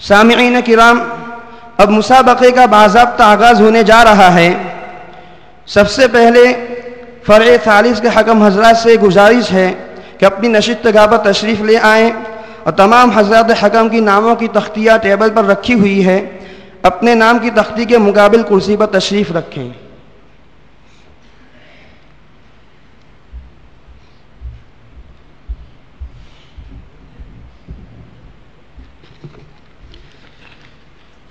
सामिईन किराम, अब मुसाबक़े का बाज़ाब्ता आगाज़ होने जा रहा है। सबसे पहले फ़र्ए थालिस के हकम हज़रात से गुजारिश है कि अपनी नशिस्तगाह पर तशरीफ़ ले आएँ और तमाम हज़रात हकम की नामों की तख्तियाँ टेबल पर रखी हुई है, अपने नाम की तख्ती के मुकाबिल कुर्सी पर तशरीफ़ रखें।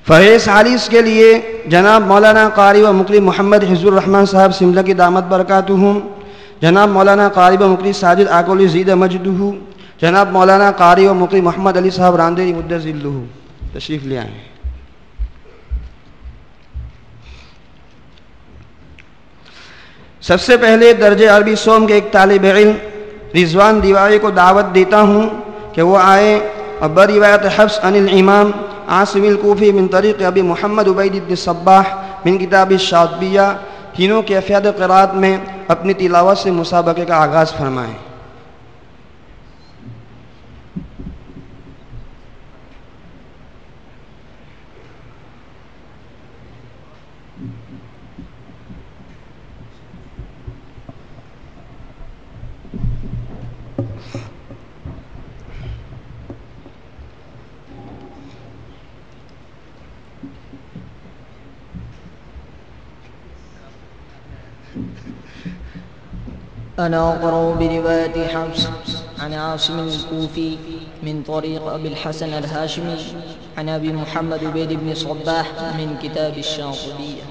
फ़र्ए थालिस के लिए जनाब मौलाना कारी व मुक़री मोहम्मद हिज़्बुर रहमान साहब सिमला की दामत बरकातुहुम, जनाब मौलाना कारी व मुक़री साजिद आकोली ज़ीद मजदुहु, जनाब मौलाना कारी व मुक़री मोहम्मद अली साहब रांदेरी मुद्दज़िल्लुहु तशरीफ़ ले आएँ। सबसे पहले दर्जे अरबी सोम के एक तालिब इल्म रिजवान दीवारी को दावत देता हूँ कि वो आए और बरिवायत हफ्स अनिल इमाम आसिमिल कूफ़ी मिन तरीक़ अबी मोहम्मद उबैद इब्न सब्बाह मिन किताब शातिबिया तीनों कैफ़ियत क़िराअत में अपनी तिलावत से मुसाबक़े का आगाज़ फरमाएँ। أنا أقرأ برواية حفص عن عاصم الكوفي من طريق أبي الحسن الهاشمي عن أبي محمد عبيد بن صباح من كتاب الشاطبية.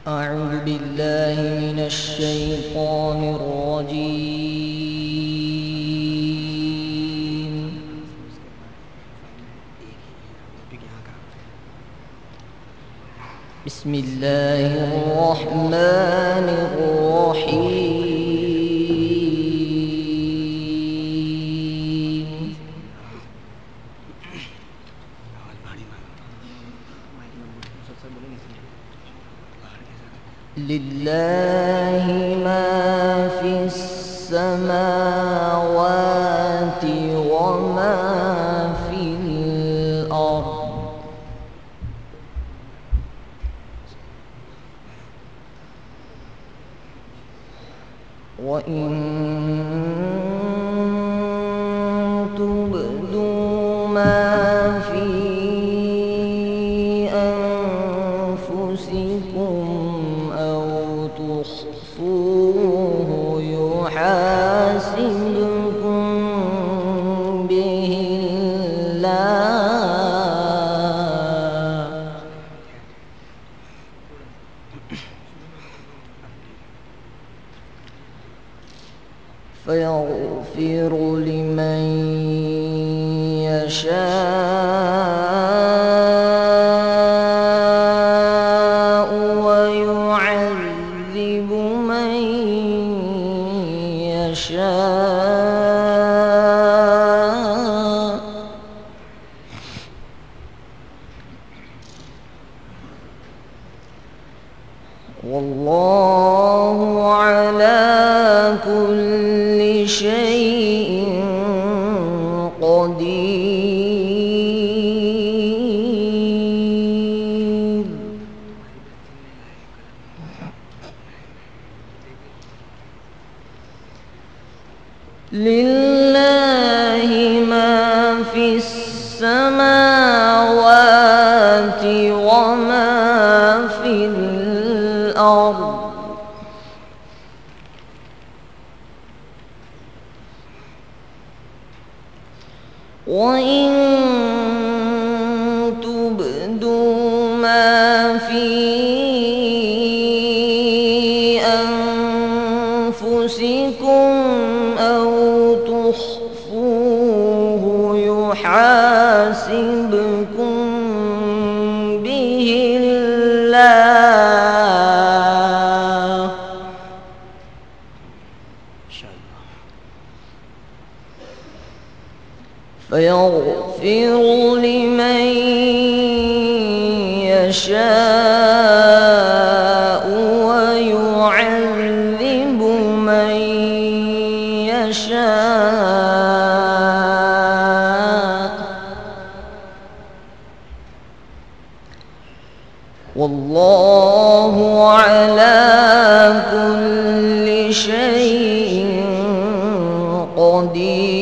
أعوذ بالله من الشيطان الرجيم. بسم الله الرحمن الرحيم. لله ما في السماوات وما في الأرض وإن تبدوا ما في أنفسكم أو تخفوه يحاسبكم به الله فيغفر لمن يشاء ويعذب من يشاء والله على كل شيء قدير. لله ما في السماوات وما في الأرض وإن تبدوا ما في أنفسكم أو تخفوه يحاسبكم به الله فيغفر لمن يشاء ويعذب من يشاء والله على كل شيء قدير.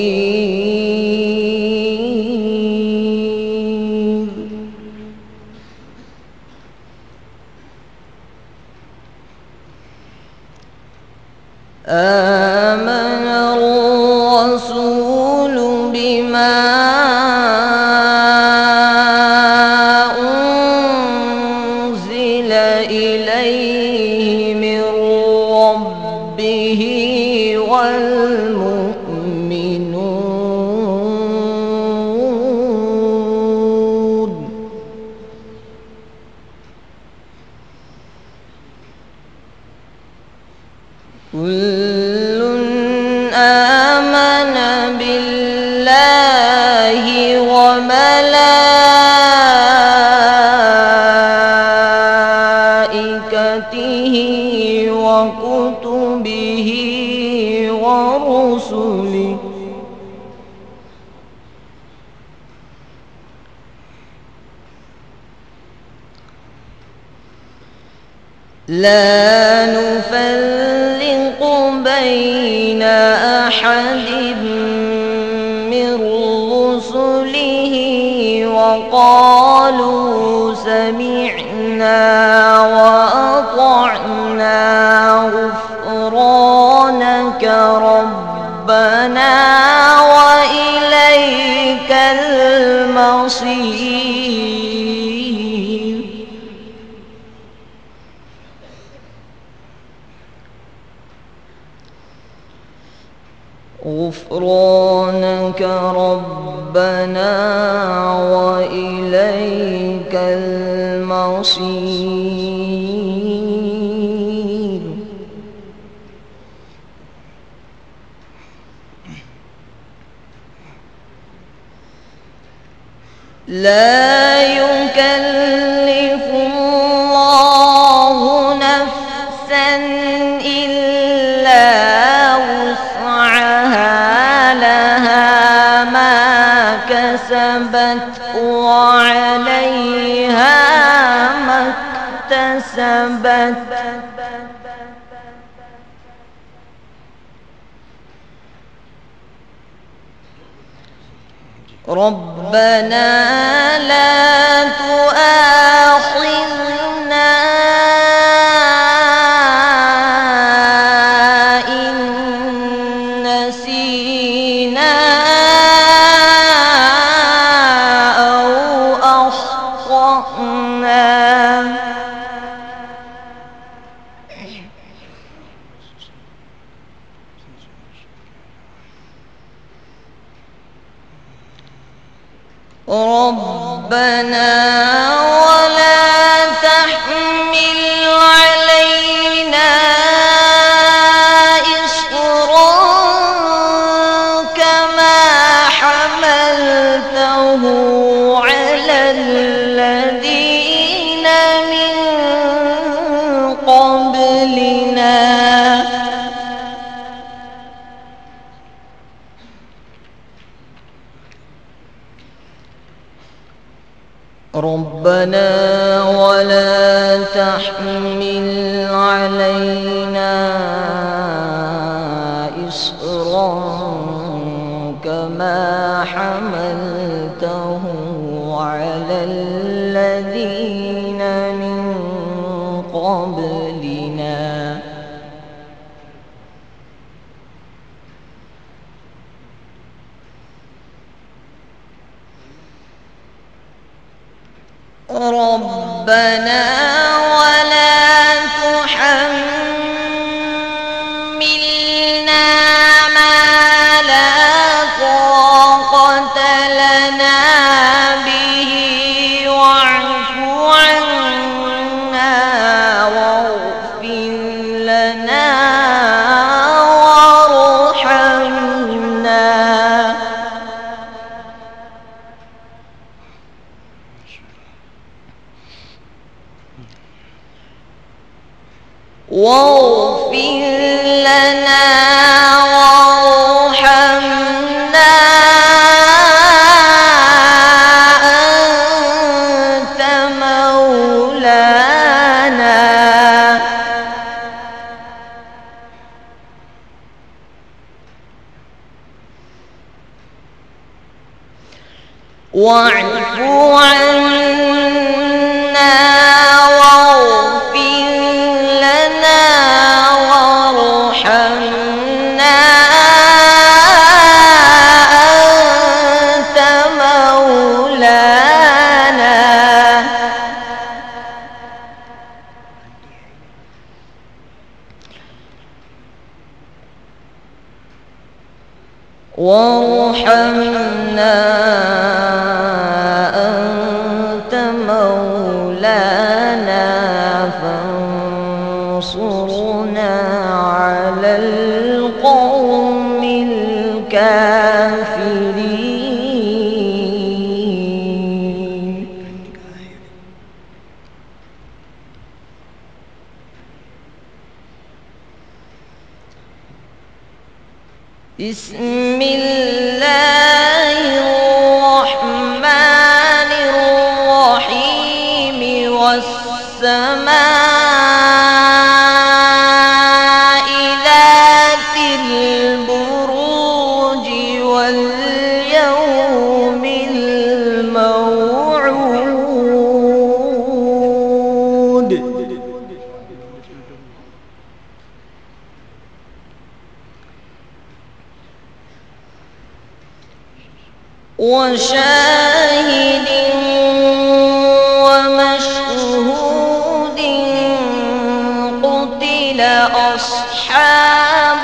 آمن الرسول بما أنزل إليه من ربه والمؤمنون كل آمن بالله وملائكته وكتبه ورسله لا نفرق بين أحد من رسله وقالوا سمعنا وأطعنا غفرانك ربنا وإليك المصير. غفرانك ربنا وإليك المصير. لا يكلف الله نفسا إلا وسعها لها ما كسبت وعليها ما اكتسبت ربنا لا تؤاخذنا إن نسينا أو أخطأنا ربنا ولا تحمل علينا إصرا كما حملته على الذين من قبلنا ربنا ولا تحمل علينا إصرا كما حملته على الذين من قبلنا ربنا ولا تحملنا ما لا طاقة لنا به واعف عنا واغفر لنا وارحمنا واغفر لنا واعف عنا واغفر لنا وارحمنا أنت مولانا وارحمنا أنت مولانا فانصرنا على القوم الكافرين. بسم الله الرحمن الرحيم والسماء ذات البروج واليوم الموعود وشاهد ومشهود قتل أصحاب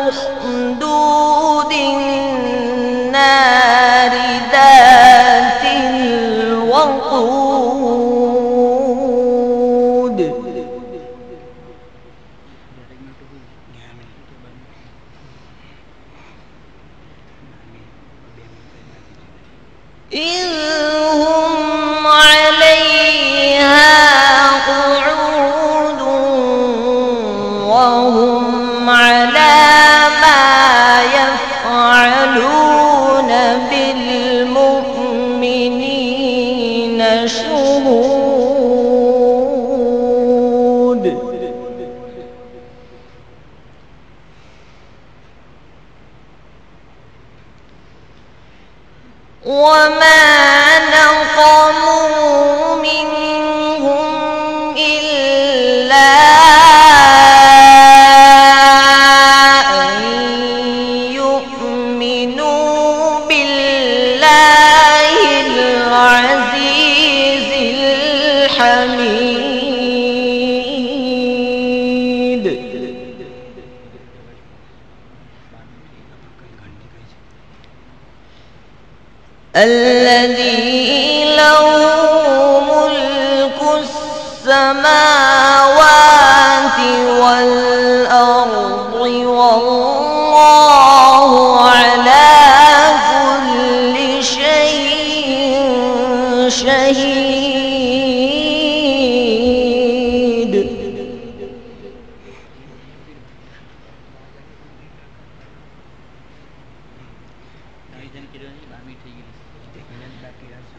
الأخدود النار ذات الوقود إذ هم عليها قعود وهم على ما يفعلون بالمؤمنين شهود. وما نقموا منهم إلا أن يؤمنوا بالله العزيز الحميد الذي له ملك السماوات والأرض والله على كل شيء شهيد.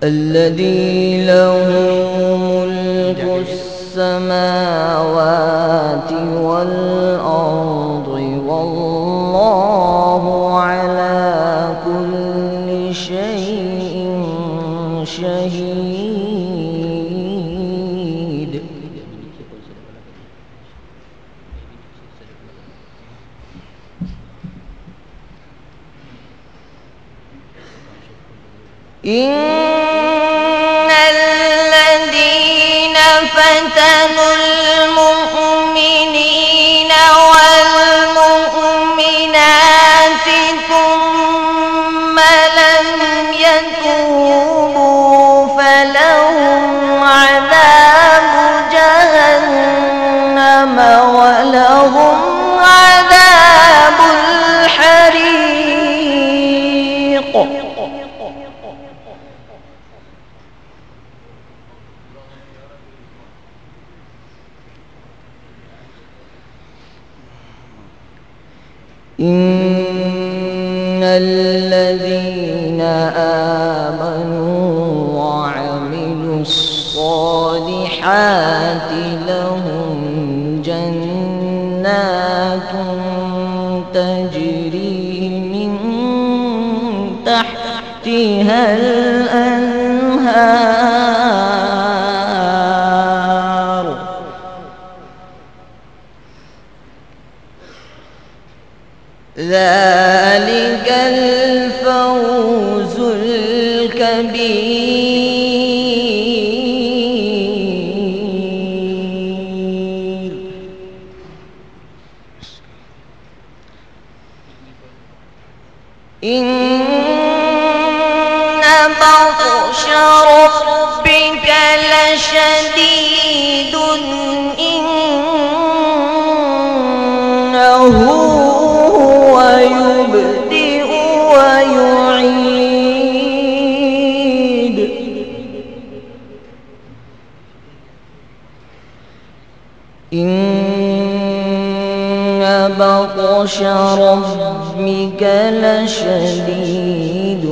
الذي له ملك السماوات والأرض والله على كل شيء شهيد. إن الذين فتنوا المؤمنين والمؤمنات ثم لم يتوبوا فلهم عذاب جهنم ولهم عذاب الحريق. إن الذين آمنوا وعملوا الصالحات لهم جنات تجري من تحتها تحتها الأنهار ذلك الفوز الكبير. إن بطش ربك لشديد إنه هو يبدئ ويعيد إن بطش ربك لشديد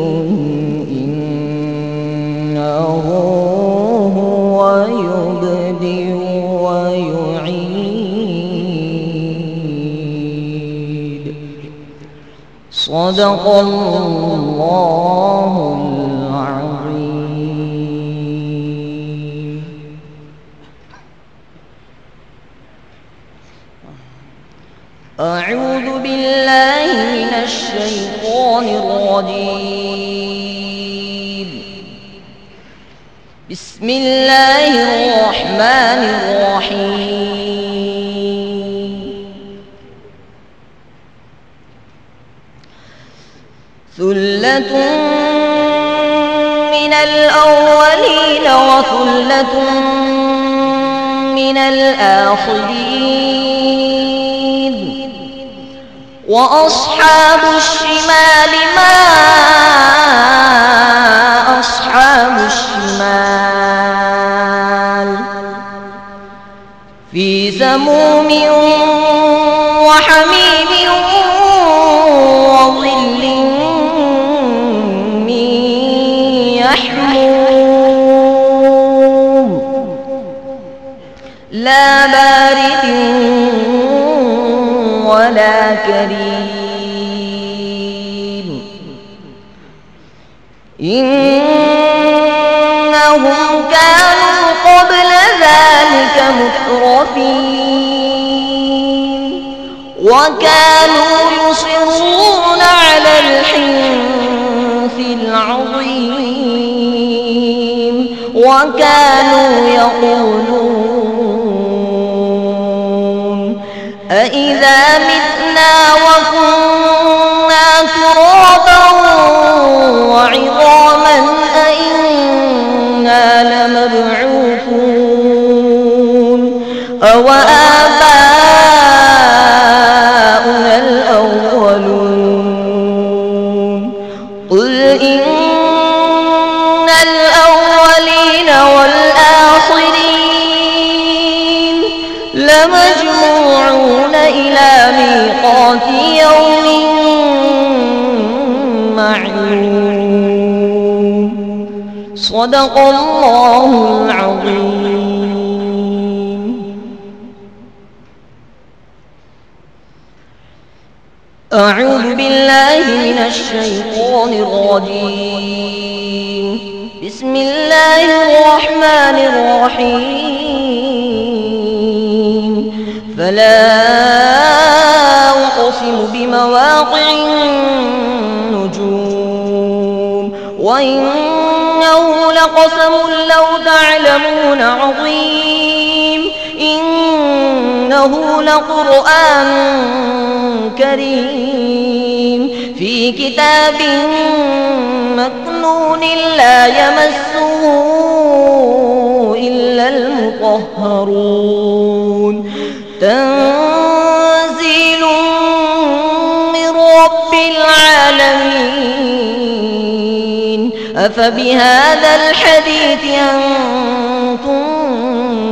إنه هو يبدئ ويعيد. صدق الله العظيم. أعوذ بالله من الشيطان الرجيم. بسم الله الرحمن الرحيم. ثلة من الأولين وثلة من الآخرين. وأصحاب الشمال ما أصحاب الشمال في سموم وحميم وظل من يحموم لا بارد ولا كريم. إنهم كانوا قبل ذلك مترفين وكانوا يصرون على الحنث العظيم وكانوا يقولون أإذا متنا وكنا ترابا وعظاما أإنا لمبعوثون أوآباؤنا الأولون. قل إن الأولين والآخرين لمجموعون إلى ميقات يوم معلوم. صدق الله العظيم. أعوذ بالله من الشيطان الرجيم. بسم الله الرحمن الرحيم. فلا أقسم بمواقع النجوم وإنه لقسم لو تعلمون عظيم. إنه لقرآن كريم في كتاب مكنون لا يمسه إلا المطهرون. تنزيل من رب العالمين. أفبهذا الحديث أنتم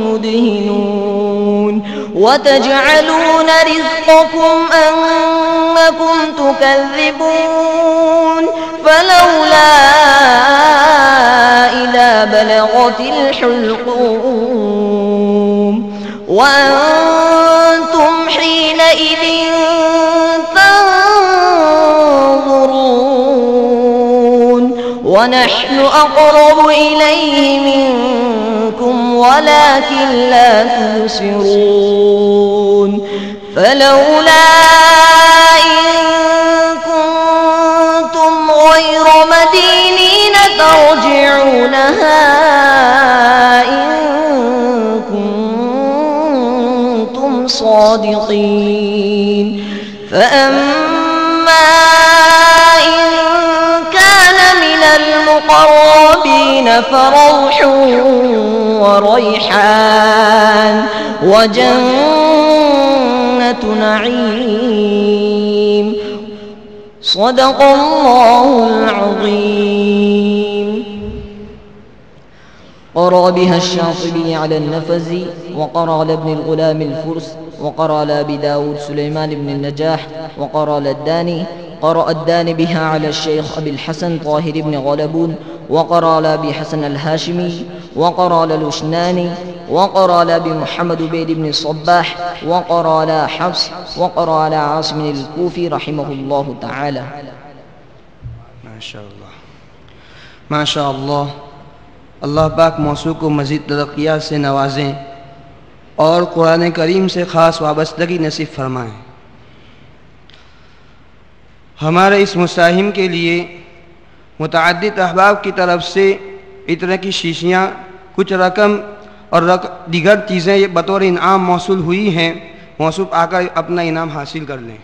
مدهنون وتجعلون رزقكم أنكم تكذبون. فلولا إذا بلغت الحلقوم وأنتم حينئذ تنظرون ونحن أقرب إليه منكم ولكن لا تبصرون فلولا إن كنتم غير مدينين ترجعونها إن كنتم صادقين فأما إن كان من المقربين فروح وريحان وجنة نعيم صدق الله العظيم. قرأ بها الشاطبي على النفزي وقرأ لابن الغلام الفرس وقرأ لأبي داود سليمان بن النجاح وقرأ للداني. قرأ الداني بها على الشيخ أبي الحسن طاهر بن غلبون وقرأ لأبي حسن الهاشمي وقرأ للوشناني وقرأ لأبي محمد بيد بن الصباح وقرأ لحفص وقرأ لعاصم الكوفي رحمه الله تعالى. ما شاء الله ما شاء الله. अल्लाह पाक मौसू को मज़ीद तरक्यात से नवाजें और कुरान करीम से ख़ास वाबस्तगी नसीब फरमाएँ। हमारे इस मुसाहिम के लिए मुतअद्दिद अहबाब की तरफ से इत्र की शीशियाँ, कुछ रकम और दीगर चीज़ें बतौर इनाम मौसूल हुई हैं। मौसूफ आकर अपना इनाम हासिल कर लें।